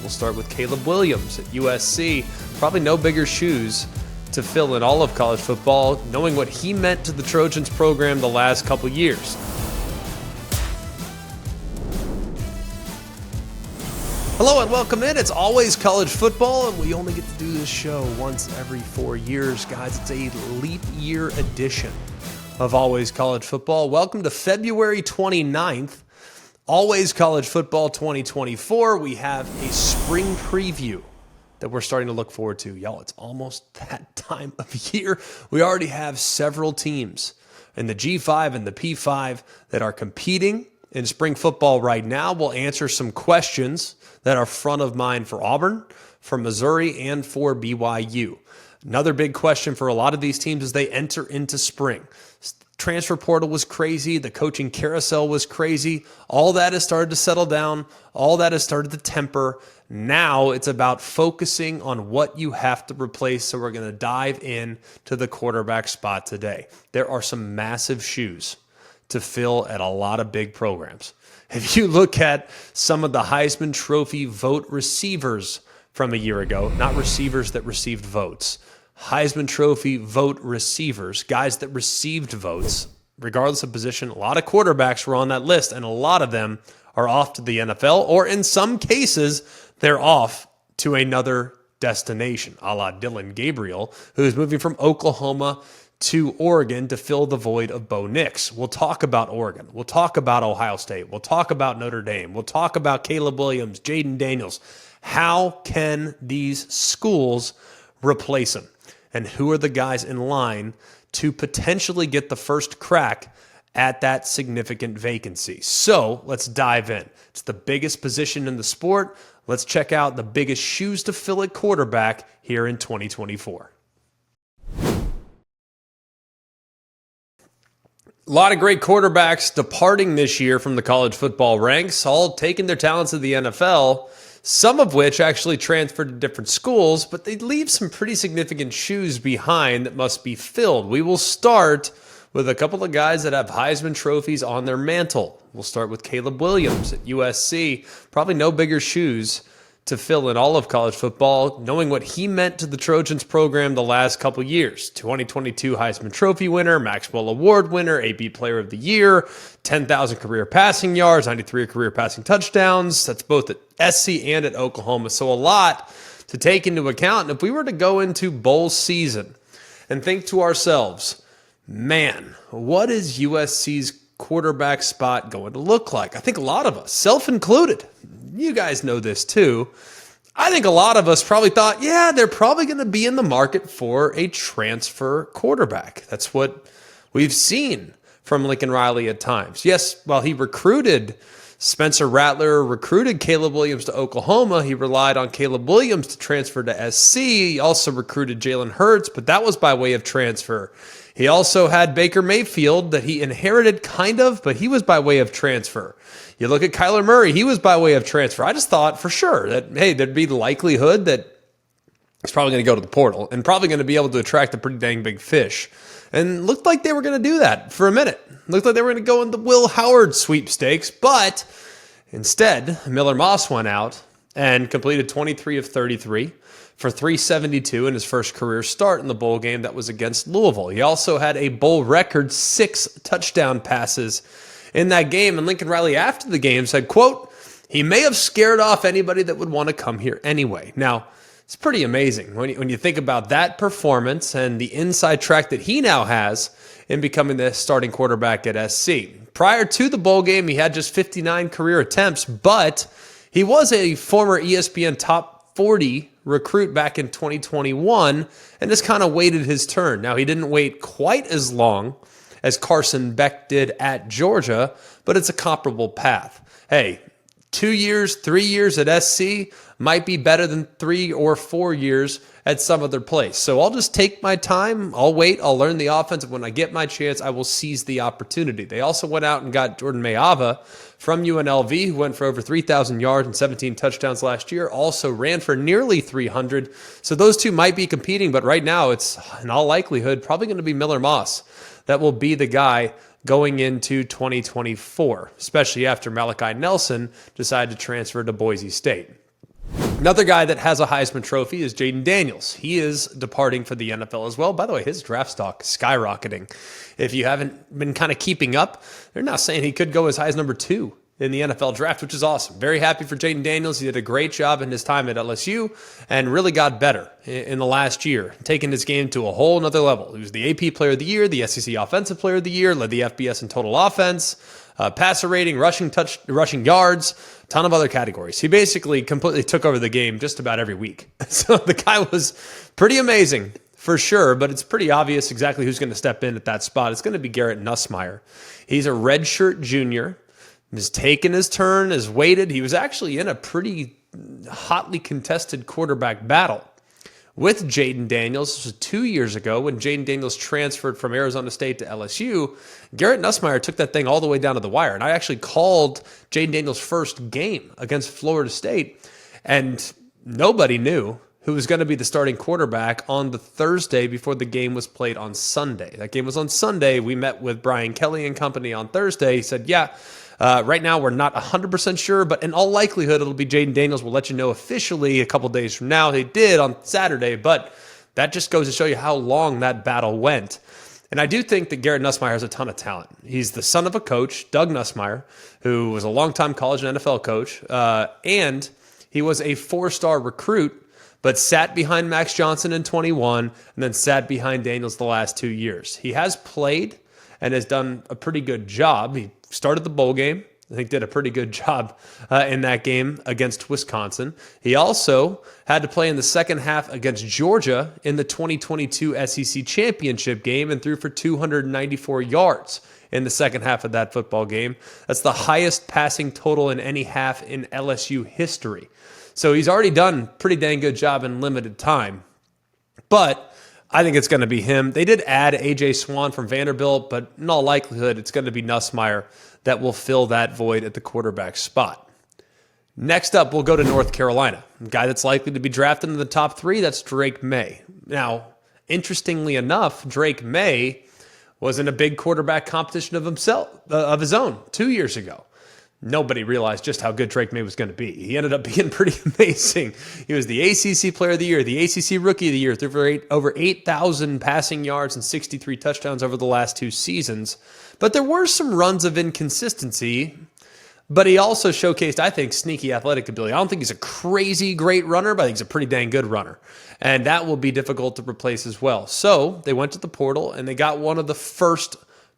We'll start with Caleb Williams at USC. Probably no bigger shoes to fill in all of college football, knowing what he meant to the Trojans program the last couple years. Hello and welcome in. It's always college football, and we only get to do this show once every 4 years, guys. It's a leap year edition of Always College Football. Welcome to February 29th, Always College Football 2024. We have a spring preview that we're starting to look forward to. Y'all, it's almost that time of year. We already have several teams in the G5 and the P5 that are competing in spring football right now. We'll answer some questions that are front of mind for Auburn, for Missouri, and for BYU. Another big question for a lot of these teams as they enter into spring. Transfer portal was crazy. The coaching carousel was crazy. All that has started to settle down. All that has started to temper. Now it's about focusing on what you have to replace. So we're going to dive in to the quarterback spot today. There are some massive shoes to fill at a lot of big programs. If you look at some of the Heisman Trophy vote receivers from a year ago, not receivers that received votes, Heisman Trophy vote receivers, guys that received votes, regardless of position, a lot of quarterbacks were on that list, and a lot of them are off to the NFL, or in some cases, they're off to another destination, a la Dillon Gabriel, who is moving from Oklahoma to Oregon to fill the void of Bo Nix. We'll talk about Oregon. We'll talk about Ohio State. We'll talk about Notre Dame. We'll talk about Caleb Williams, Jayden Daniels. How can these schools replace them? And who are the guys in line to potentially get the first crack at that significant vacancy? So let's dive in. It's the biggest position in the sport. Let's check out the biggest shoes to fill at quarterback here in 2024. A lot of great quarterbacks departing this year from the college football ranks, all taking their talents to the NFL, some of which actually transferred to different schools, but they leave some pretty significant shoes behind that must be filled. We will start with a couple of guys that have Heisman trophies on their mantle. We'll start with Caleb Williams at USC. Probably no bigger shoes to fill in all of college football, knowing what he meant to the Trojans program the last couple years. 2022 Heisman Trophy winner, Maxwell Award winner, AP Player of the Year, 10,000 career passing yards, 93 career passing touchdowns. That's both at SC and at Oklahoma. So a lot to take into account. And if we were to go into bowl season and think to ourselves, man, what is USC's quarterback spot going to look like? I think a lot of us, self-included, you guys know this too. I think a lot of us probably thought, yeah, they're probably going to be in the market for a transfer quarterback. That's what we've seen from Lincoln Riley at times. Yes, while he recruited Spencer Rattler, recruited Caleb Williams to Oklahoma, he relied on Caleb Williams to transfer to SC. He also recruited Jalen Hurts, but that was by way of transfer. He also had Baker Mayfield that he inherited kind of, but he was by way of transfer. You look at Kyler Murray, he was by way of transfer. I just thought for sure that, hey, there'd be the likelihood that he's probably going to go to the portal and probably going to be able to attract a pretty dang big fish. And looked like they were going to do that for a minute. Looked like they were going to go in the Will Howard sweepstakes, but instead, Miller Moss went out and completed 23 of 33 for 372 in his first career start in the bowl game that was against Louisville. He also had a bowl record 6 touchdown passes in that game. And Lincoln Riley after the game said, quote, he may have scared off anybody that would want to come here anyway. Now, it's pretty amazing when you think about that performance and the inside track that he now has in becoming the starting quarterback at SC. Prior to the bowl game, he had just 59 career attempts, but he was a former ESPN top 40 recruit back in 2021 and just kind of waited his turn. Now, he didn't wait quite as long as Carson Beck did at Georgia, but it's a comparable path. Hey, 2 years, 3 years at SC might be better than 3 or 4 years at some other place. So I'll just take my time. I'll wait. I'll learn the offense. When I get my chance, I will seize the opportunity. They also went out and got Jordan Mayava from UNLV, who went for over 3,000 yards and 17 touchdowns last year, also ran for nearly 300. So those two might be competing, but right now it's in all likelihood probably going to be Miller Moss that will be the guy going into 2024, especially after Malachi Nelson decided to transfer to Boise State. Another guy that has a Heisman Trophy is Jayden Daniels. He is departing for the NFL as well. By the way, his draft stock skyrocketing. If you haven't been kind of keeping up, they're now saying he could go as high as number 2 in the NFL draft, which is awesome. Very happy for Jayden Daniels. He did a great job in his time at LSU and really got better in the last year, taking his game to a whole nother level. He was the AP Player of the Year, the SEC Offensive Player of the Year, led the FBS in total offense, passer rating, rushing yards, ton of other categories. He basically completely took over the game just about every week. So the guy was pretty amazing for sure, but it's pretty obvious exactly who's going to step in at that spot. It's going to be Garrett Nussmeier. He's a redshirt junior. Has taken his turn, has waited. He was actually in a pretty hotly contested quarterback battle with Jayden Daniels. This was 2 years ago when Jayden Daniels transferred from Arizona State to LSU. Garrett Nussmeier took that thing all the way down to the wire. And I actually called Jayden Daniels' first game against Florida State, and nobody knew who was going to be the starting quarterback on the Thursday before the game was played on Sunday. That game was on Sunday. We met with Brian Kelly and company on Thursday. He said, right now, we're not 100% sure, but in all likelihood, it'll be Jayden Daniels. We'll let you know officially a couple days from now. They did on Saturday, but that just goes to show you how long that battle went. And I do think that Garrett Nussmeier has a ton of talent. He's the son of a coach, Doug Nussmeier, who was a longtime college and NFL coach, and he was a 4-star recruit, but sat behind Max Johnson in 21 and then sat behind Daniels the last 2 years. He has played and has done a pretty good job. He started the bowl game. I think did a pretty good job in that game against Wisconsin. He also had to play in the second half against Georgia in the 2022 SEC championship game and threw for 294 yards in the second half of that football game. That's the highest passing total in any half in LSU history. So he's already done a pretty dang good job in limited time. But I think it's going to be him. They did add A.J. Swan from Vanderbilt, but in all likelihood, it's going to be Nussmeier that will fill that void at the quarterback spot. Next up, we'll go to North Carolina. A guy that's likely to be drafted in the top 3, that's Drake Maye. Now, interestingly enough, Drake Maye was in a big quarterback competition of his own 2 years ago. Nobody realized just how good Drake Maye was going to be. He ended up being pretty amazing. He was the ACC Player of the Year, the ACC Rookie of the Year, threw for over 8,000 passing yards and 63 touchdowns over the last 2 seasons. But there were some runs of inconsistency, but he also showcased, I think, sneaky athletic ability. I don't think he's a crazy great runner, but I think he's a pretty dang good runner. And that will be difficult to replace as well. So they went to the portal, and they got one of the first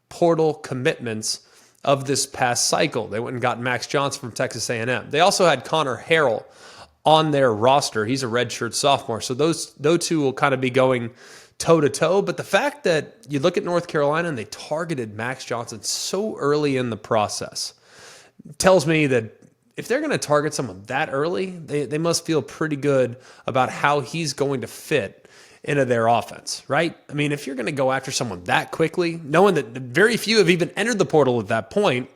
portal commitments of this past cycle. They went and got Max Johnson from Texas A&M. They also had Connor Harrell on their roster. He's a redshirt sophomore. So those two will kind of be going toe-to-toe. But the fact that you look at North Carolina and they targeted Max Johnson so early in the process tells me that if they're going to target someone that early, they must feel pretty good about how he's going to fit into their offense, right? I mean, if you're going to go after someone that quickly, knowing that very few have even entered the portal at that point,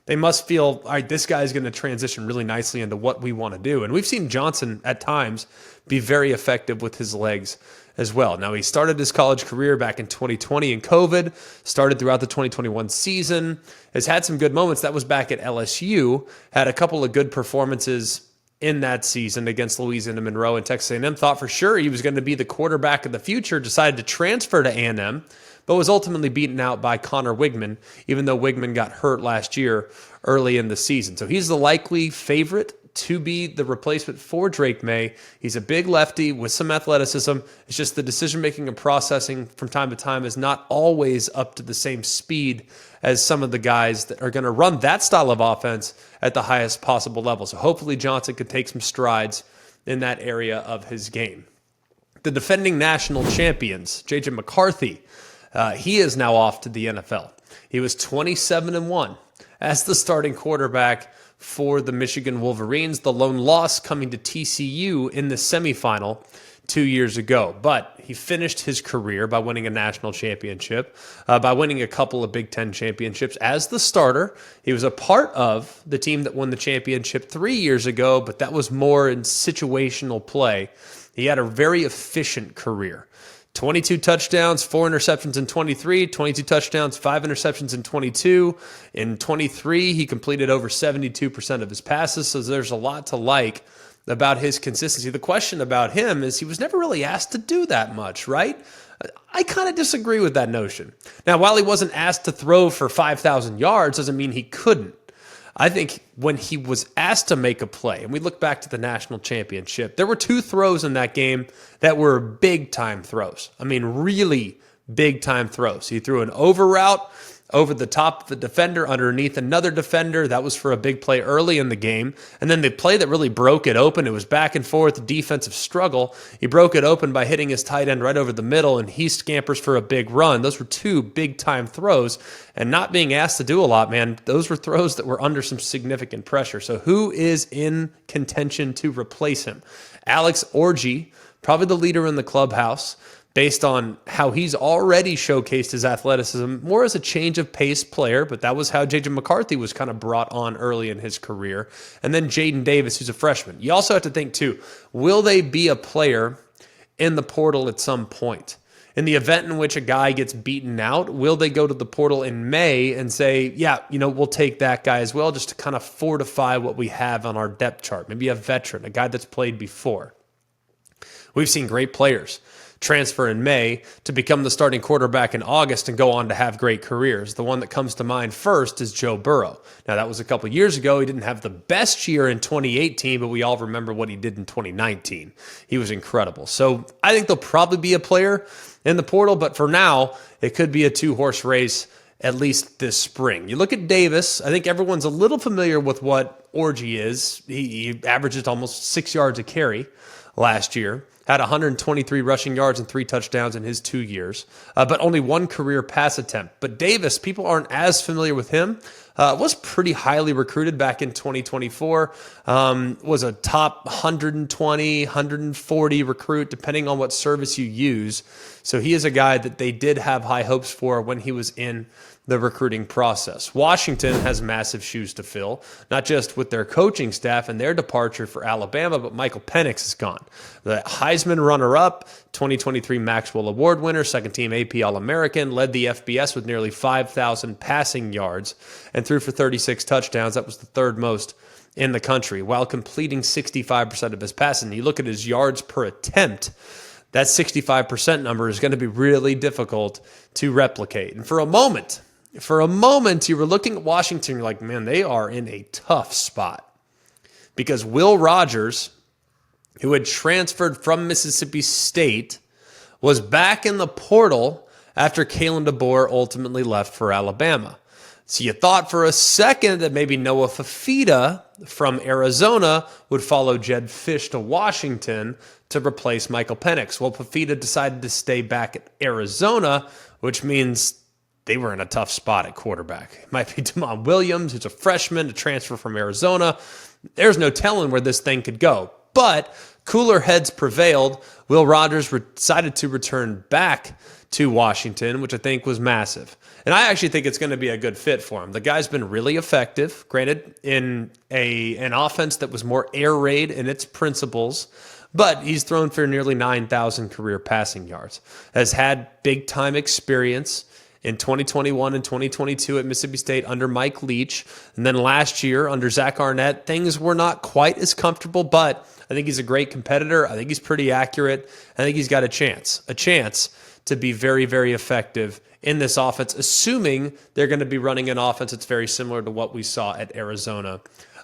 they must feel, all right, this guy's going to transition really nicely into what we want to do. And we've seen Johnson at times be very effective with his legs as well. Now, he started his college career back in 2020 in COVID, started throughout the 2021 season, has had some good moments. That was back at LSU, had a couple of good performances in that season against Louisiana Monroe and Texas A&M. Thought for sure he was going to be the quarterback of the future, decided to transfer to A&M, but was ultimately beaten out by Connor Wigman, even though Wigman got hurt last year early in the season. So he's the likely favorite to be the replacement for Drake Maye. He's a big lefty with some athleticism. It's just the decision-making and processing from time to time is not always up to the same speed as some of the guys that are going to run that style of offense at the highest possible level. So hopefully Johnson could take some strides in that area of his game. The defending national champions, J.J. McCarthy, he is now off to the NFL. He was 27-1 as the starting quarterback for the Michigan Wolverines, the lone loss coming to TCU in the semifinal 2 years ago. But he finished his career by winning a national championship, by winning a couple of Big Ten championships as the starter. He was a part of the team that won the championship 3 years ago, but that was more in situational play. He had a very efficient career. 22 touchdowns, 4 interceptions in 23, 22 touchdowns, 5 interceptions in 22. In 23, he completed over 72% of his passes, so there's a lot to like about his consistency. The question about him is he was never really asked to do that much, right? I kind of disagree with that notion. Now, while he wasn't asked to throw for 5,000 yards, doesn't mean he couldn't. I think when he was asked to make a play, and we look back to the national championship, there were 2 throws in that game that were big-time throws. I mean, really big-time throws. He threw an over route over the top of the defender, underneath another defender. That was for a big play early in the game. And then the play that really broke it open, it was back and forth, defensive struggle. He broke it open by hitting his tight end right over the middle, and he scampers for a big run. Those were 2 big-time throws, and not being asked to do a lot, man. Those were throws that were under some significant pressure. So who is in contention to replace him? Alex Orji, probably the leader in the clubhouse, based on how he's already showcased his athleticism, more as a change of pace player, but that was how Jayden McCarthy was kind of brought on early in his career. And then Jayden Davis, who's a freshman. You also have to think, too, will they be a player in the portal at some point? In the event in which a guy gets beaten out, will they go to the portal in May and say, yeah, we'll take that guy as well, just to kind of fortify what we have on our depth chart? Maybe a veteran, a guy that's played before. We've seen great players transfer in May to become the starting quarterback in August and go on to have great careers. The one that comes to mind first is Joe Burrow. Now, that was a couple years ago. He didn't have the best year in 2018, but we all remember what he did in 2019. He was incredible. So I think there'll probably be a player in the portal, but for now, it could be a 2-horse race at least this spring. You look at Davis, I think everyone's a little familiar with what Orji is. He averages almost 6 yards a carry last year. Had 123 rushing yards and 3 touchdowns in his 2 years, but only 1 career pass attempt. But Davis, people aren't as familiar with him, was pretty highly recruited back in 2024, was a top 120, 140 recruit, depending on what service you use. So he is a guy that they did have high hopes for when he was in the recruiting process. Washington has massive shoes to fill, not just with their coaching staff and their departure for Alabama, but Michael Penix is gone. The Heisman runner-up, 2023 Maxwell Award winner, second-team AP All-American, led the FBS with nearly 5,000 passing yards and threw for 36 touchdowns. That was the 3rd most in the country, while completing 65% of his passes. You look at his yards per attempt, that 65% number is going to be really difficult to replicate. And for a moment, you were looking at Washington, you're like, man, they are in a tough spot. Because Will Rogers, who had transferred from Mississippi State, was back in the portal after Kalen DeBoer ultimately left for Alabama. So you thought for a second that maybe Noah Fafita from Arizona would follow Jedd Fisch to Washington to replace Michael Penix. Well, Fafita decided to stay back at Arizona, which means they were in a tough spot at quarterback. It might be Damon Williams, who's a freshman to transfer from Arizona. There's no telling where this thing could go. But cooler heads prevailed. Will Rogers decided to return back to Washington, which I think was massive. And I actually think it's going to be a good fit for him. The guy's been really effective, granted, in an offense that was more air raid in its principles, but he's thrown for nearly 9,000 career passing yards, has had big-time experience in 2021 and 2022 at Mississippi State under Mike Leach. And then last year under Zach Arnett, things were not quite as comfortable, but I think he's a great competitor. I think he's pretty accurate. I think he's got a chance to be very, very effective in this offense, assuming they're going to be running an offense that's very similar to what we saw at Arizona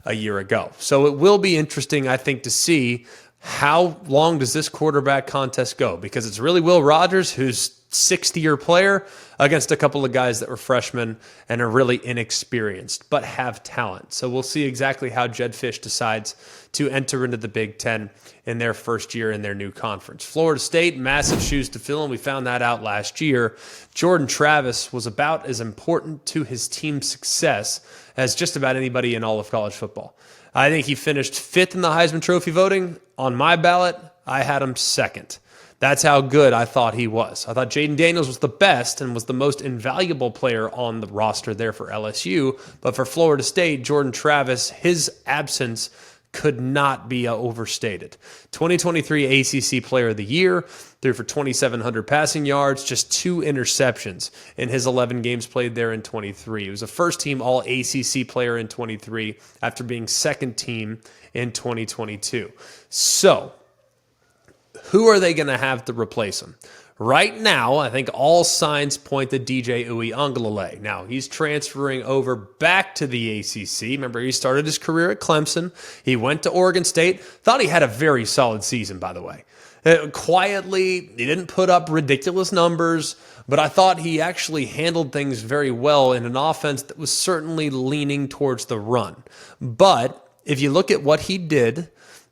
a year ago. So it will be interesting, I think, to see how long does this quarterback contest go, because it's really Will Rogers, who's 60-year player, against a couple of guys that were freshmen and are really inexperienced but have talent. So we'll see exactly how Jedd Fisch decides to enter into the Big Ten in their first year in their new conference. Florida State, massive shoes to fill, and we found that out last year. Jordan Travis was about as important to his team's success as just about anybody in all of college football. I think he finished 5th in the Heisman Trophy voting. On my ballot, I had him 2nd. That's how good I thought he was. I thought Jayden Daniels was the best and was the most invaluable player on the roster there for LSU. But for Florida State, Jordan Travis, his absence could not be overstated. 2023 ACC Player of the Year, threw for 2,700 passing yards, just 2 interceptions in his 11 games played there in 23. He was a first-team All-ACC player in 23 after being second-team in 2022. So, who are they going to have to replace him? Right now, I think all signs point to DJ Uiagalelei. Now, he's transferring over back to the ACC. Remember, he started his career at Clemson. He went to Oregon State. Thought he had a very solid season, by the way. Quietly, he didn't put up ridiculous numbers, but I thought he actually handled things very well in an offense that was certainly leaning towards the run. But if you look at what he did,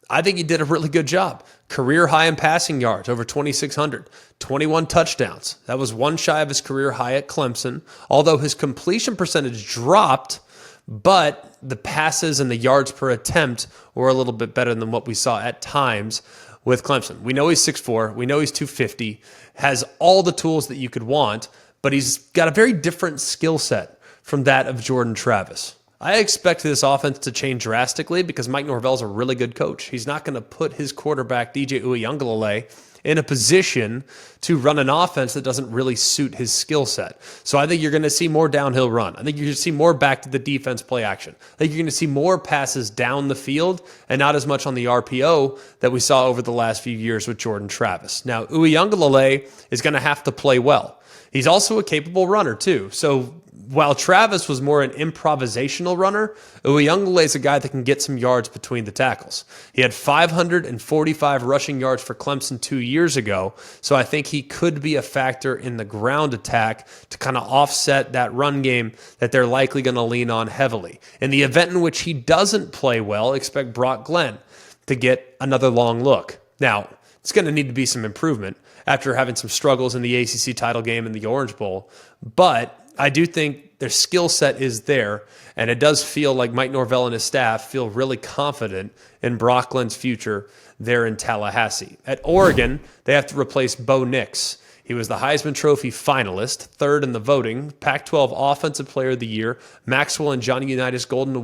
I think he did a really good job. Career high in passing yards, over 2,600, 21 touchdowns. That was one shy of his career high at Clemson, although his completion percentage dropped, but the passes and the yards per attempt were a little bit better than what we saw at times with Clemson. We know he's 6'4", we know he's 250, has all the tools that you could want, but he's got a very different skill set from that of Jordan Travis. I expect this offense to change drastically because Mike Norvell's a really good coach. He's not going to put his quarterback, DJ Uiagalelei, in a position to run an offense that doesn't really suit his skill set. So I think you're going to see more downhill run. I think you're going to see more back to the defense play action. I think you're going to see more passes down the field and not as much on the RPO that we saw over the last few years with Jordan Travis. Now, Uiagalelei is going to have to play well. He's also a capable runner, too. So while Travis was more an improvisational runner, Uiagalelei is a guy that can get some yards between the tackles. He had 545 rushing yards for Clemson 2 years ago, so I think he could be a factor in the ground attack to kind of offset that run game that they're likely going to lean on heavily. In the event in which he doesn't play well, expect Brock Glenn to get another long look. Now, it's going to need to be some improvement after having some struggles in the ACC title game and the Orange Bowl, but I do think their skill set is there, and it does feel like Mike Norvell and his staff feel really confident in Brock Glenn's future there in Tallahassee. At Oregon, they have to replace Bo Nix. He was the Heisman Trophy finalist, third in the voting, Pac-12 Offensive Player of the Year, Maxwell and Johnny Unitas Golden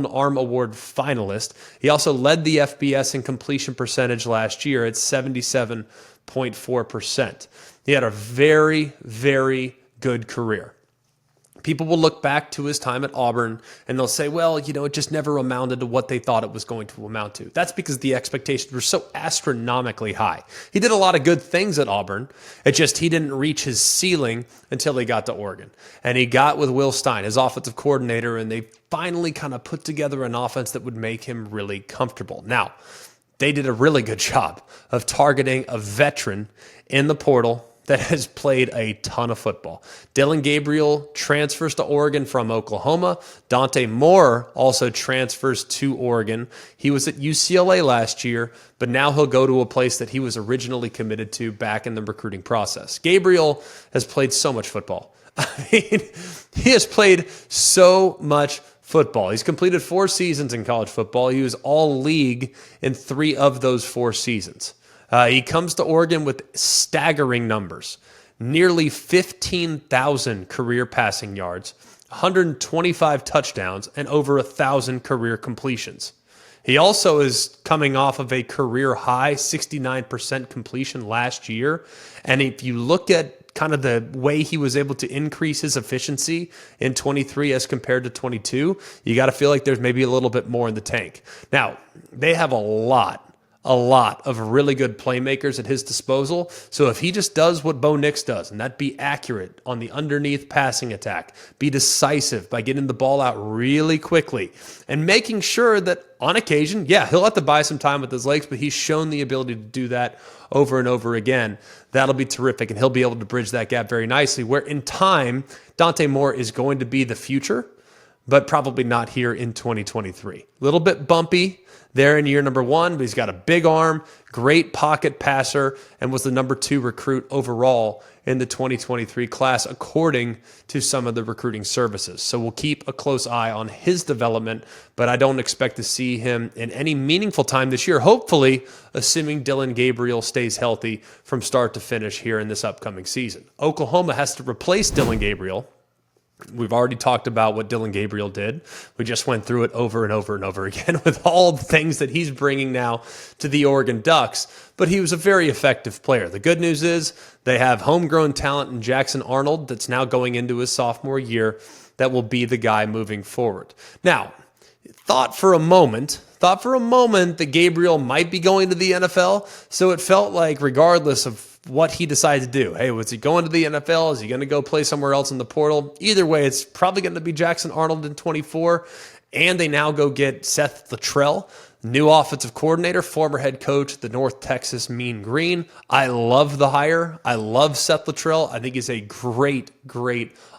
Arm Award finalist. He also led the FBS in completion percentage last year at 77.4%. He had a very, very good career. People will look back to his time at Auburn and they'll say, well, it just never amounted to what they thought it was going to amount to. That's because the expectations were so astronomically high. He did a lot of good things at Auburn. It just he didn't reach his ceiling until he got to Oregon. And he got with Will Stein, his offensive coordinator, and they finally kind of put together an offense that would make him really comfortable. Now, they did a really good job of targeting a veteran in the portal that has played a ton of football. Dillon Gabriel transfers to Oregon from Oklahoma. Dante Moore also transfers to Oregon. He was at UCLA last year, but now he'll go to a place that he was originally committed to back in the recruiting process. Gabriel has played so much football. I mean, he has played so much football. He's completed 4 seasons in college football. He was all league in 3 of those 4 seasons. He comes to Oregon with staggering numbers, nearly 15,000 career passing yards, 125 touchdowns, and over 1,000 career completions. He also is coming off of a career high 69% completion last year. And if you look at kind of the way he was able to increase his efficiency in 23 as compared to 22, you got to feel like there's maybe a little bit more in the tank. Now, they have a lot of really good playmakers at his disposal. So if he just does what Bo Nix does, and that be accurate on the underneath passing attack, be decisive by getting the ball out really quickly, and making sure that on occasion, he'll have to buy some time with his legs, but he's shown the ability to do that over and over again. That'll be terrific, and he'll be able to bridge that gap very nicely, where in time, Dante Moore is going to be the future, but probably not here in 2023. A little bit bumpy there in year number 1, but he's got a big arm, great pocket passer, and was the number 2 recruit overall in the 2023 class, according to some of the recruiting services. So we'll keep a close eye on his development, but I don't expect to see him in any meaningful time this year, hopefully, assuming Dillon Gabriel stays healthy from start to finish here in this upcoming season. Oklahoma has to replace Dillon Gabriel. We've already talked about what Dillon Gabriel did. We just went through it over and over and over again with all the things that he's bringing now to the Oregon Ducks. But he was a very effective player. The good news is they have homegrown talent in Jackson Arnold that's now going into his sophomore year that will be the guy moving forward. Now, thought for a moment that Gabriel might be going to the NFL. So it felt like regardless of what he decided to do, hey, was he going to the NFL? Is he going to go play somewhere else in the portal? Either way, it's probably going to be Jackson Arnold in 24. And they now go get Seth Littrell, new offensive coordinator, former head coach at the North Texas Mean Green. I love the hire. I love Seth Littrell. I think he's a great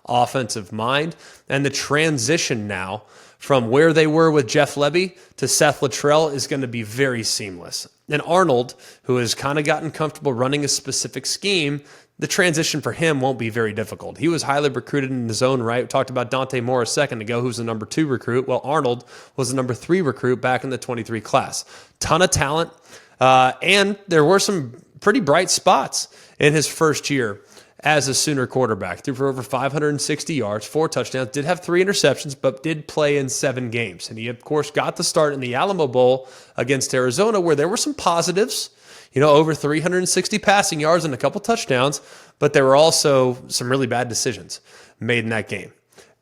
offensive mind. And the transition now from where they were with Jeff Lebby to Seth Littrell is going to be very seamless. And Arnold, who has kind of gotten comfortable running a specific scheme, the transition for him won't be very difficult. He was highly recruited in his own right. We talked about Dante Moore a second ago, who's the number 2 recruit. Well, Arnold was the number 3 recruit back in the 23 class. Ton of talent, and there were some pretty bright spots in his first year as a Sooner quarterback. Threw for over 560 yards, 4 touchdowns, did have 3 interceptions, but did play in 7 games. And he, of course, got the start in the Alamo Bowl against Arizona, where there were some positives, over 360 passing yards and a couple touchdowns, but there were also some really bad decisions made in that game.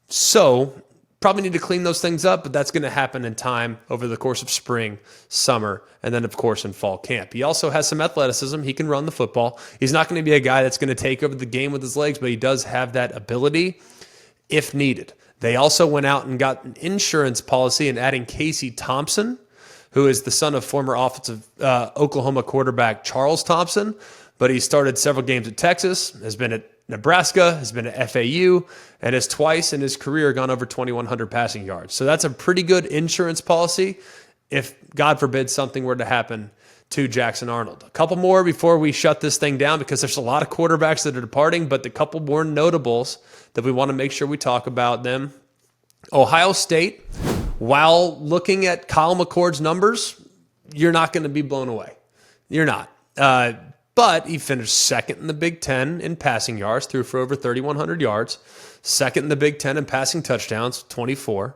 So probably need to clean those things up, but that's going to happen in time over the course of spring, summer, and then, of course, in fall camp. He also has some athleticism. He can run the football. He's not going to be a guy that's going to take over the game with his legs, but he does have that ability if needed. They also went out and got an insurance policy and adding Casey Thompson, who is the son of former offensive Oklahoma quarterback Charles Thompson, but he started several games at Texas, has been at Nebraska, has been at FAU, and has twice in his career gone over 2,100 passing yards. So that's a pretty good insurance policy if, God forbid, something were to happen to Jackson Arnold. A couple more before we shut this thing down, because there's a lot of quarterbacks that are departing, but the couple more notables that we want to make sure we talk about them. Ohio State, while looking at Kyle McCord's numbers, you're not going to be blown away. You're not. But he finished second in the Big Ten in passing yards, threw for over 3,100 yards, second in the Big Ten in passing touchdowns, 24.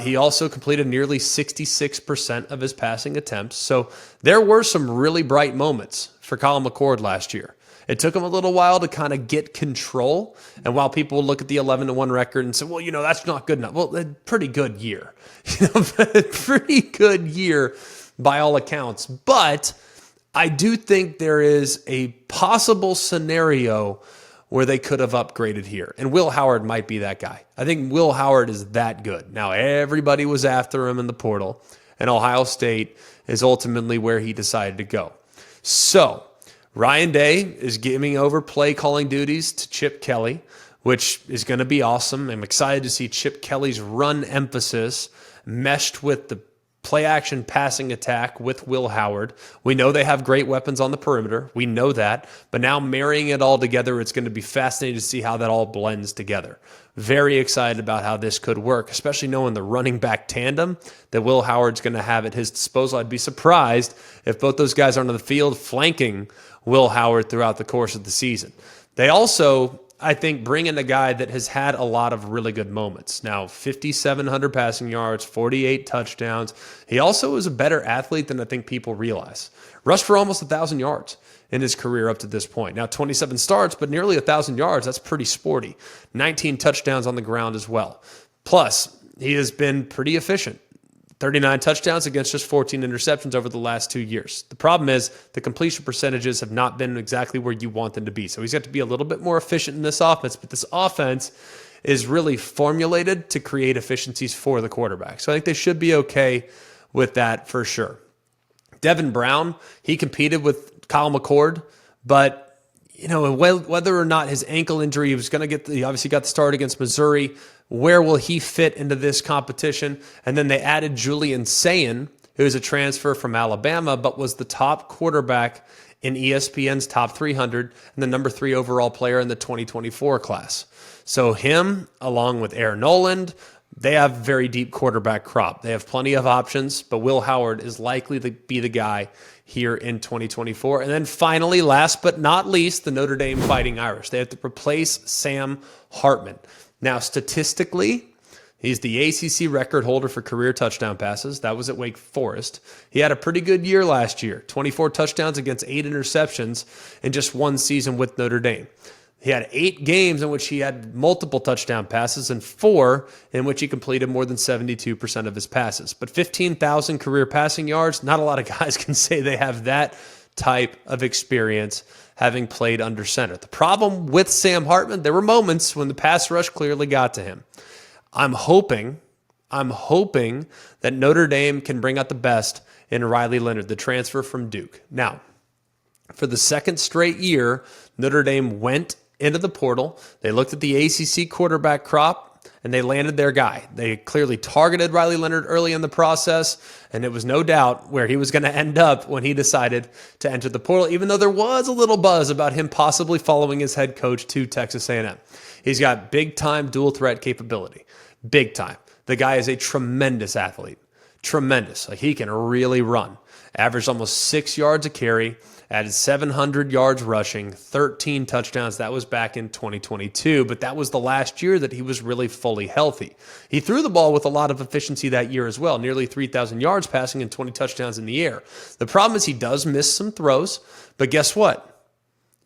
He also completed nearly 66% of his passing attempts. So there were some really bright moments for Kyle McCord last year. It took him a little while to kind of get control. And while people look at the 11-1 record and say, well, that's not good enough. Well, a pretty good year. Pretty good year by all accounts. But I do think there is a possible scenario where they could have upgraded here. And Will Howard might be that guy. I think Will Howard is that good. Now, everybody was after him in the portal, and Ohio State is ultimately where he decided to go. So Ryan Day is giving over play calling duties to Chip Kelly, which is going to be awesome. I'm excited to see Chip Kelly's run emphasis meshed with the play action passing attack with Will Howard. We know they have great weapons on the perimeter. We know that. But now marrying it all together, it's going to be fascinating to see how that all blends together. Very excited about how this could work, especially knowing the running back tandem that Will Howard's going to have at his disposal. I'd be surprised if both those guys are on the field flanking Will Howard throughout the course of the season. They also, I think, bring in a guy that has had a lot of really good moments. Now, 5,700 passing yards, 48 touchdowns. He also is a better athlete than I think people realize. Rushed for almost 1,000 yards in his career up to this point. Now, 27 starts, but nearly 1,000 yards. That's pretty sporty. 19 touchdowns on the ground as well. Plus, he has been pretty efficient. 39 touchdowns against just 14 interceptions over the last 2 years. The problem is the completion percentages have not been exactly where you want them to be. So he's got to be a little bit more efficient in this offense, but this offense is really formulated to create efficiencies for the quarterback. So I think they should be okay with that for sure. Devin Brown, he competed with Kyle McCord, but whether or not his ankle injury, he obviously got the start against Missouri. Where will he fit into this competition? And then they added Julian Sayin, who is a transfer from Alabama, but was the top quarterback in ESPN's top 300 and the number 3 overall player in the 2024 class. So him, along with Aaron Noland, they have a very deep quarterback crop. They have plenty of options, but Will Howard is likely to be the guy here in 2024. And then finally, last but not least, the Notre Dame Fighting Irish. They have to replace Sam Hartman. Now, statistically, he's the ACC record holder for career touchdown passes. That was at Wake Forest. He had a pretty good year last year, 24 touchdowns against 8 interceptions in just one season with Notre Dame. He had 8 games in which he had multiple touchdown passes and 4 in which he completed more than 72% of his passes. But 15,000 career passing yards, not a lot of guys can say they have that type of experience having played under center. The problem with Sam Hartman, there were moments when the pass rush clearly got to him. I'm hoping that Notre Dame can bring out the best in Riley Leonard, the transfer from Duke. Now, for the second straight year, Notre Dame went into the portal. They looked at the ACC quarterback crop, and they landed their guy. They clearly targeted Riley Leonard early in the process, and it was no doubt where he was going to end up when he decided to enter the portal, even though there was a little buzz about him possibly following his head coach to Texas A&M. He's got big-time dual-threat capability. Big time. The guy is a tremendous athlete. Tremendous. Like, he can really run. Averaged almost 6 yards a carry. Added 700 yards rushing, 13 touchdowns. That was back in 2022, but that was the last year that he was really fully healthy. He threw the ball with a lot of efficiency that year as well, nearly 3,000 yards passing and 20 touchdowns in the air. The problem is he does miss some throws, but guess what?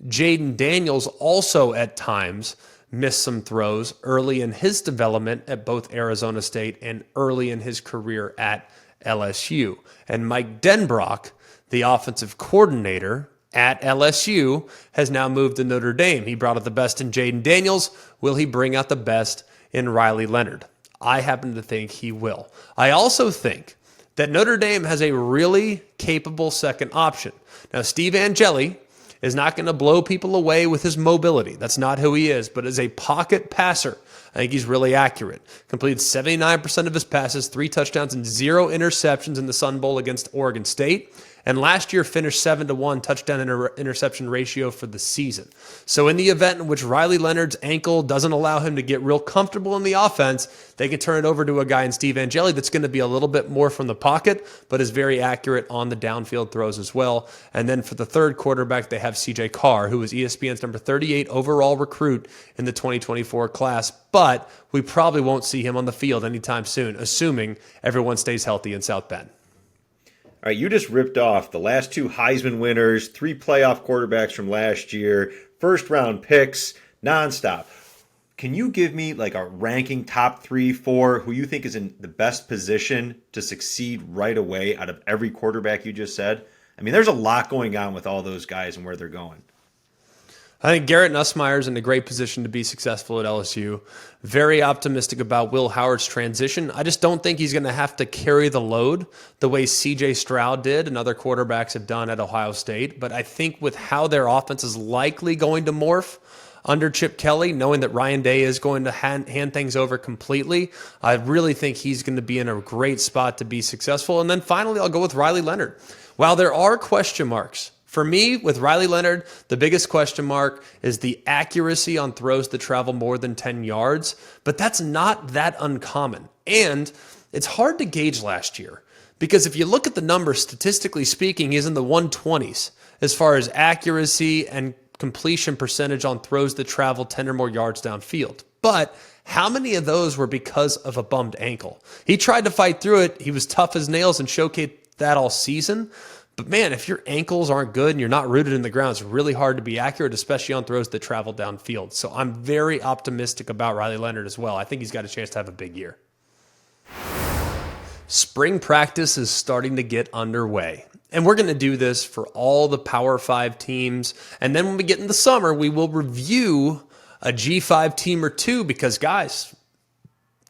Jayden Daniels also at times missed some throws early in his development at both Arizona State and early in his career at LSU. And Mike Denbrock, the offensive coordinator at LSU, has now moved to Notre Dame. He brought out the best in Jayden Daniels. Will he bring out the best in Riley Leonard? I happen to think he will. I also think that Notre Dame has a really capable second option. Now, Steve Angeli is not going to blow people away with his mobility. That's not who he is, but as a pocket passer, I think he's really accurate. Completed 79% of his passes, 3 touchdowns, and 0 interceptions in the Sun Bowl against Oregon State. And last year finished 7-1 touchdown interception ratio for the season. So in the event in which Riley Leonard's ankle doesn't allow him to get real comfortable in the offense, they can turn it over to a guy in Steve Angeli that's going to be a little bit more from the pocket, but is very accurate on the downfield throws as well. And then for the third quarterback, they have CJ Carr, who was ESPN's number 38 overall recruit in the 2024 class. But we probably won't see him on the field anytime soon, assuming everyone stays healthy in South Bend. All right, you just ripped off the last 2 Heisman winners, 3 playoff quarterbacks from last year, first-round picks, nonstop. Can you give me like a ranking top 3, 4 who you think is in the best position to succeed right away out of every quarterback you just said? I mean, there's a lot going on with all those guys and where they're going. I think Garrett Nussmeier is in a great position to be successful at LSU. Very optimistic about Will Howard's transition. I just don't think he's going to have to carry the load the way C.J. Stroud did and other quarterbacks have done at Ohio State. But I think with how their offense is likely going to morph under Chip Kelly, knowing that Ryan Day is going to hand things over completely, I really think he's going to be in a great spot to be successful. And then finally, I'll go with Riley Leonard. While there are question marks, for me, with Riley Leonard, the biggest question mark is the accuracy on throws that travel more than 10 yards, but that's not that uncommon. And it's hard to gauge last year because if you look at the numbers, statistically speaking, he's in the 120s as far as accuracy and completion percentage on throws that travel 10 or more yards downfield. But how many of those were because of a bummed ankle? He tried to fight through it. He was tough as nails and showcased that all season. But man, if your ankles aren't good and you're not rooted in the ground, it's really hard to be accurate, especially on throws that travel downfield. So I'm very optimistic about Riley Leonard as well. I think he's got a chance to have a big year. Spring practice is starting to get underway. And we're going to do this for all the Power 5 teams. And then when we get in the summer, we will review a G5 team or two because, guys,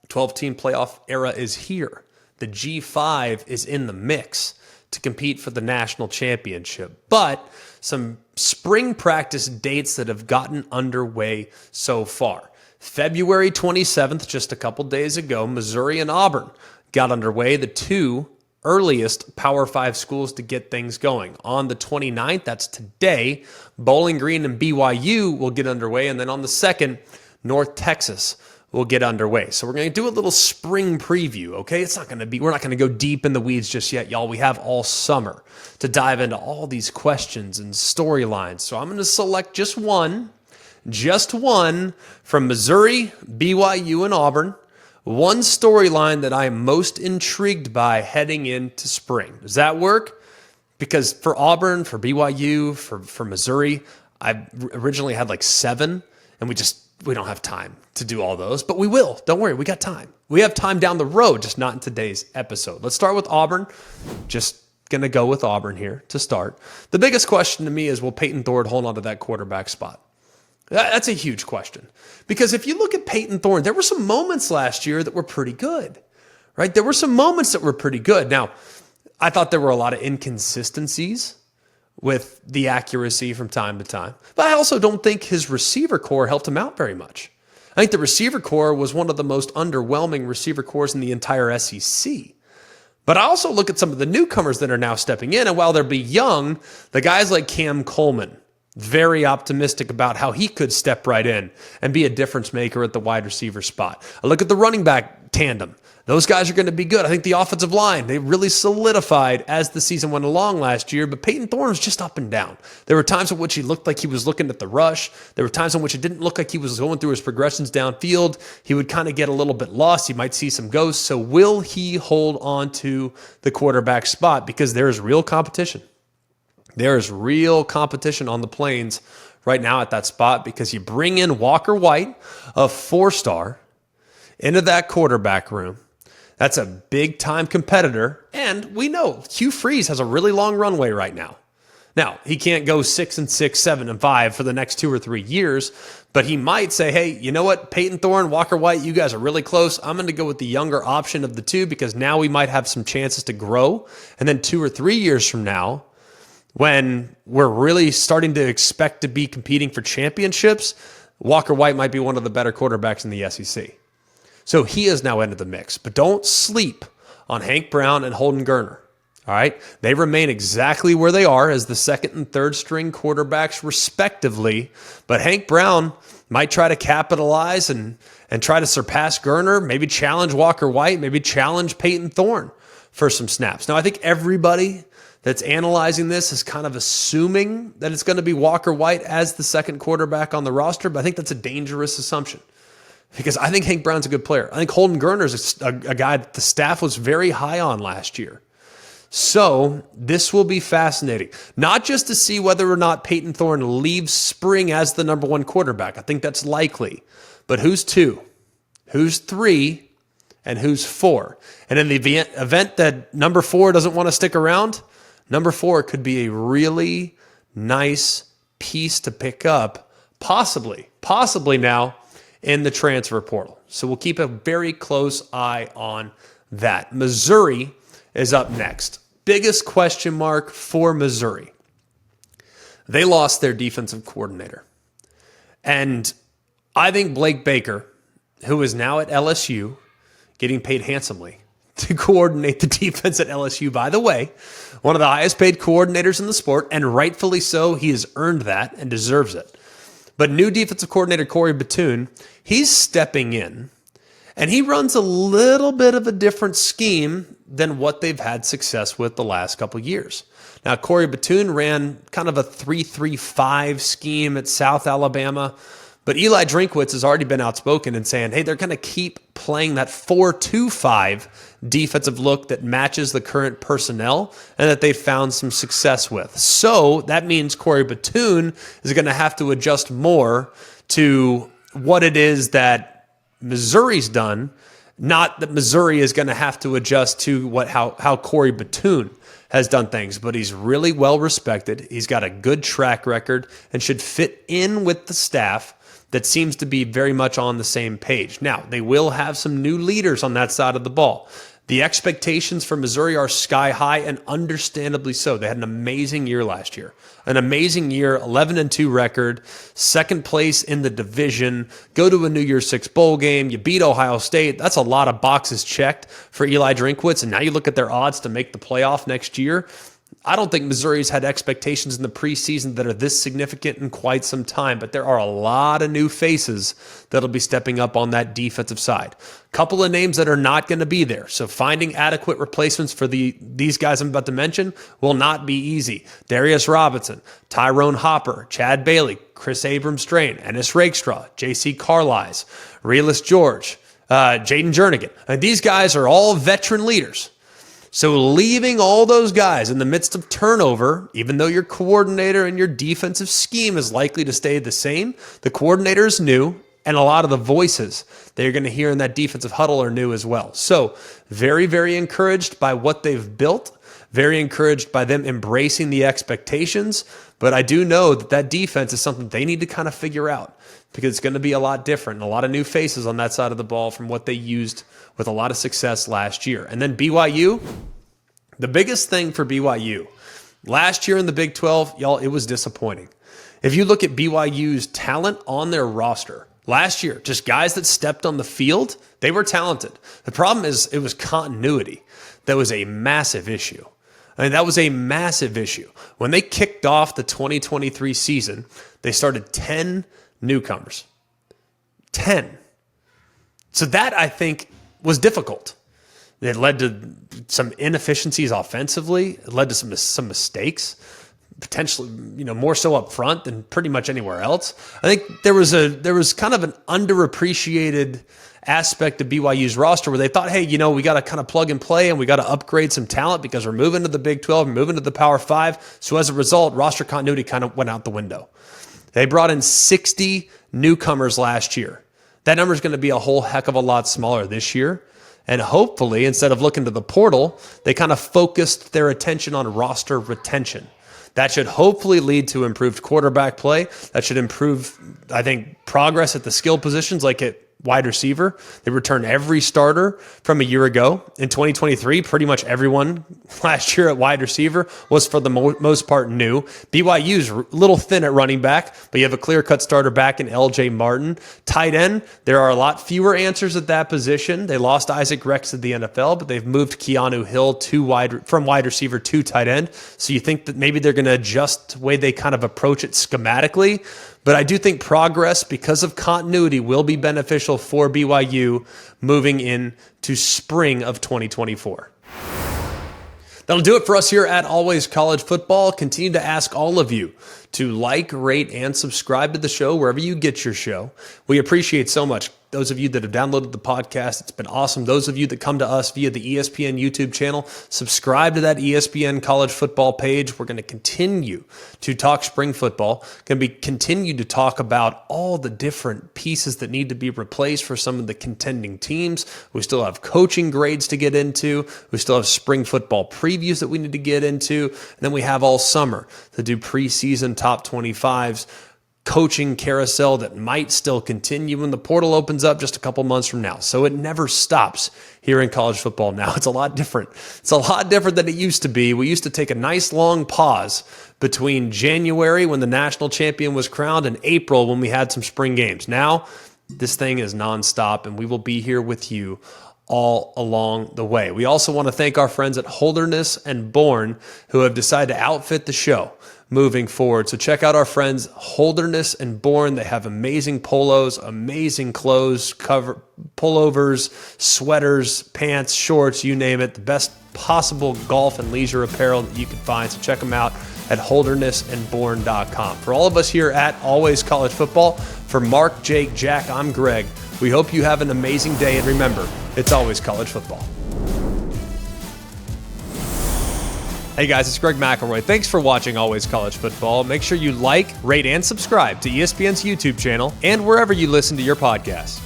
12-team playoff era is here. The G5 is in the mix to compete for the national championship. But some spring practice dates that have gotten underway so far. February 27th, just a couple days ago, Missouri and Auburn got underway, the 2 earliest Power 5 schools to get things going. On the 29th, that's today, Bowling Green and BYU will get underway. And then on the 2nd, North Texas will get underway. So we're going to do a little spring preview, okay? We're not going to go deep in the weeds just yet, y'all. We have all summer to dive into all these questions and storylines. So I'm going to select just one Just one from Missouri, BYU, and Auburn. One storyline that I am most intrigued by heading into spring. Does that work? Because for Auburn, for BYU, for Missouri, I originally had like 7, and we don't have time to do all those, but we will. Don't worry, we got time. We have time down the road, just not in today's episode. Let's start with Auburn. Just going to go with Auburn here to start. The biggest question to me is, will Payton Thorne hold on to that quarterback spot? That's a huge question. Because if you look at Payton Thorne, there were some moments last year that were pretty good, right? There were some moments that were pretty good. Now, I thought there were a lot of inconsistencies with the accuracy from time to time. But I also don't think his receiver core helped him out very much. I think the receiver core was one of the most underwhelming receiver cores in the entire SEC. But I also look at some of the newcomers that are now stepping in, and while they'll be young, the guys like Cam Coleman, very optimistic about how he could step right in and be a difference maker at the wide receiver spot. I look at the running back tandem. Those guys are going to be good. I think the offensive line, they really solidified as the season went along last year, but Payton Thorne was just up and down. There were times in which he looked like he was looking at the rush. There were times in which it didn't look like he was going through his progressions downfield. He would kind of get a little bit lost. He might see some ghosts. So will he hold on to the quarterback spot? Because there is real competition. There is real competition on the Plains right now at that spot, because you bring in Walker White, a 4-star, into that quarterback room. That's a big-time competitor, and we know Hugh Freeze has a really long runway right now. Now, he can't go 6-6, 7-5 for the next 2 or 3 years, but he might say, hey, you know what, Payton Thorne, Walker White, you guys are really close. I'm going to go with the younger option of the two, because now we might have some chances to grow, and then 2 or 3 years from now, when we're really starting to expect to be competing for championships, Walker White might be one of the better quarterbacks in the SEC. So he is now into the mix. But don't sleep on Hank Brown and Holden Geriner. All right? They remain exactly where they are as the second and third string quarterbacks respectively. But Hank Brown might try to capitalize and try to surpass Geriner, maybe challenge Walker White, maybe challenge Payton Thorne for some snaps. Now, I think everybody that's analyzing this is kind of assuming that it's going to be Walker White as the second quarterback on the roster, but I think that's a dangerous assumption. Because I think Hank Brown's a good player. I think Holden Geriner is a guy that the staff was very high on last year. So this will be fascinating. Not just to see whether or not Payton Thorne leaves spring as the number 1 quarterback. I think that's likely. But who's 2? Who's 3? And who's 4? And in the event that number 4 doesn't want to stick around, number 4 could be a really nice piece to pick up, possibly now, in the transfer portal. So we'll keep a very close eye on that. Missouri is up next. Biggest question mark for Missouri. They lost their defensive coordinator. And I think Blake Baker, who is now at LSU, getting paid handsomely to coordinate the defense at LSU, by the way, one of the highest paid coordinators in the sport, and rightfully so. He has earned that and deserves it. But new defensive coordinator Corey Batoon, he's stepping in, and he runs a little bit of a different scheme than what they've had success with the last couple years. Now, Corey Batoon ran kind of a 3-3-5 scheme at South Alabama, but Eli Drinkwitz has already been outspoken in saying, hey, they're going to keep playing that 4-2-5 defensive look that matches the current personnel and that they found some success with. So that means Corey Batoon is going to have to adjust more to what it is that Missouri's done, not that Missouri is going to have to adjust to how Corey Batoon has done things, but he's really well respected. He's got a good track record and should fit in with the staff that seems to be very much on the same page. Now, they will have some new leaders on that side of the ball. The expectations for Missouri are sky high, and understandably so. They had an amazing year last year. An amazing year, 11-2 record, second place in the division, go to a New Year's Six bowl game, you beat Ohio State. That's a lot of boxes checked for Eli Drinkwitz, and now you look at their odds to make the playoff next year. I don't think Missouri's had expectations in the preseason that are this significant in quite some time, but there are a lot of new faces that'll be stepping up on that defensive side. Couple of names that are not going to be there. So finding adequate replacements for these guys I'm about to mention will not be easy. Darius Robinson, Tyrone Hopper, Chad Bailey, Chris Abrams-Strain, Ennis Rakestraw, J.C. Carlisle, Realus George, Jayden Jernigan. And these guys are all veteran leaders. So leaving all those guys in the midst of turnover, even though your coordinator and your defensive scheme is likely to stay the same, the coordinator is new, and a lot of the voices that you're going to hear in that defensive huddle are new as well. So very, very encouraged by what they've built, very encouraged by them embracing the expectations, but I do know that defense is something they need to kind of figure out because it's going to be a lot different and a lot of new faces on that side of the ball from what they used with a lot of success last year. And then BYU, the biggest thing for BYU, last year in the Big 12, y'all, it was disappointing. If you look at BYU's talent on their roster, last year, just guys that stepped on the field, they were talented. The problem is it was continuity. That was a massive issue. I mean, that was a massive issue. When they kicked off the 2023 season, they started 10 newcomers. 10. So that, I think, was difficult. It led to some inefficiencies offensively. It led to some mistakes, potentially, more so up front than pretty much anywhere else. I think there was kind of an underappreciated aspect of BYU's roster where they thought, hey, we got to kind of plug and play and we got to upgrade some talent because we're moving to the Big 12, we're moving to the Power 5. So as a result, roster continuity kind of went out the window. They brought in 60 newcomers last year. That number is going to be a whole heck of a lot smaller this year. And hopefully, instead of looking to the portal, they kind of focused their attention on roster retention. That should hopefully lead to improved quarterback play. That should improve, I think, progress at the skill positions like at wide receiver. They returned every starter from a year ago. In 2023, pretty much everyone last year at wide receiver was for the most part new. BYU's a little thin at running back, but you have a clear-cut starter back in LJ Martin. Tight end, there are a lot fewer answers at that position. They lost Isaac Rex to the NFL, but they've moved Keanu Hill from wide receiver to tight end. So you think that maybe they're going to adjust the way they kind of approach it schematically. But I do think progress, because of continuity, will be beneficial for BYU moving into spring of 2024. That'll do it for us here at Always College Football. Continue to ask all of you to like, rate, and subscribe to the show wherever you get your show. We appreciate so much those of you that have downloaded the podcast. It's been awesome. Those of you that come to us via the ESPN YouTube channel, subscribe to that ESPN college football page. We're going to continue to talk spring football, going to continue to talk about all the different pieces that need to be replaced for some of the contending teams. We still have coaching grades to get into. We still have spring football previews that we need to get into. And then we have all summer to do preseason top 25s. Coaching carousel that might still continue when the portal opens up just a couple months from now. So it never stops here in college football now. It's a lot different. It's a lot different than it used to be. We used to take a nice long pause between January when the national champion was crowned and April when we had some spring games. Now, this thing is nonstop, and we will be here with you all along the way. We also want to thank our friends at Holderness and Bourne who have decided to outfit the show moving forward. So check out our friends Holderness and Bourne. They have amazing polos, amazing clothes, pullovers, sweaters, pants, shorts, you name it. The best possible golf and leisure apparel that you can find. So check them out at holdernessandbourne.com. For all of us here at Always College Football, for Mark, Jake, Jack, I'm Greg. We hope you have an amazing day, and remember, it's always college football. Hey guys, it's Greg McElroy. Thanks for watching Always College Football. Make sure you like, rate, and subscribe to ESPN's YouTube channel and wherever you listen to your podcasts.